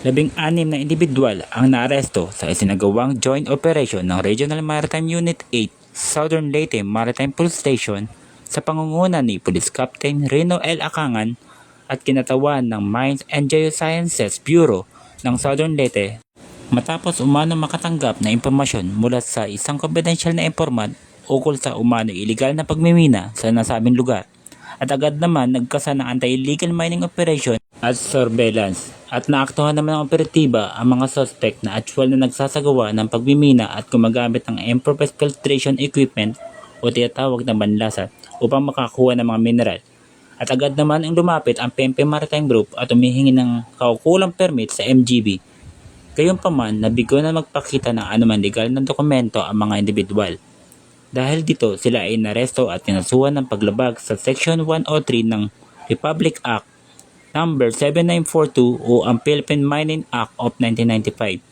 16 na individual ang naaresto sa isinagawang joint operation ng Regional Maritime Unit 8 Southern Leyte Maritime Police Station sa pangunguna ni Police Captain Rino L. Akangan at kinatawan ng Mines and Geosciences Bureau ng Southern Leyte matapos umano makatanggap na impormasyon mula sa isang confidential na informant ukol sa umano illegal na pagmimina sa nasabing lugar at agad naman nagkasa ng anti-illegal mining operation at surveillance at naaktuhan naman ng operatiba ang mga suspect na actual na nagsasagawa ng pagmimina at gumagamit ng improvised filtration equipment o tinatawag na banlasa upang makakuha ng mga mineral. At agad naman ang lumapit ang PNP Maritime Group at humihingi ng kaukulang permit sa MGB. Gayunpaman, nabigo na magpakita ng anumang legal na dokumento ang mga individual. Dahil dito, sila ay inaresto at kinasuhan ng paglabag sa Section 103 ng Republic Act number 7942 o ang Philippine Mining Act of 1995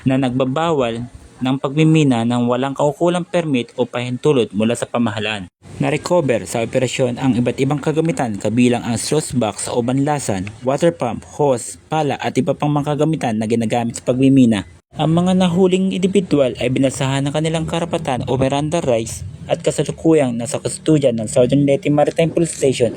na nagbabawal ng pagmimina ng walang kaukulang permit o pahintulot mula sa pamahalaan. Na-recover sa operasyon ang iba't ibang kagamitan kabilang ang sluice box o banlasan, water pump, hose, pala at iba pang mga kagamitan na ginagamit sa pagmimina. Ang mga nahuling individual ay binasahan ng kanilang karapatan o Miranda rights at kasalukuyang nasa kustudyan ng Southern Leyte Maritime Police Station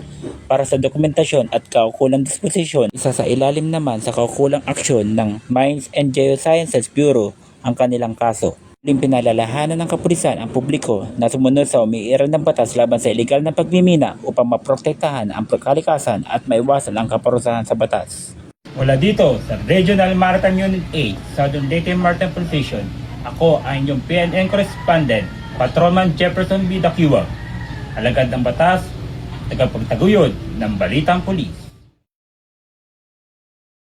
para sa dokumentasyon at kaukulang disposisyon. Isa sa ilalim naman sa kaukulang aksyon ng Mines and Geosciences Bureau ang kanilang kaso. Pinalalahanan ng kapulisan ang publiko na sumunod sa umiiral ng batas laban sa illegal na pagmimina upang maprotektahan ang kalikasan at maiwasan ang kaparusahan sa batas. Mula dito sa Regional Maritime Unit 8, Southern Leyte Maritime Police Station, ako ang inyong PNN Correspondent, Patrolman Jefferson B. Dakiwag, alagad ng batas, tagapagtaguyod ng Balitang Pulis.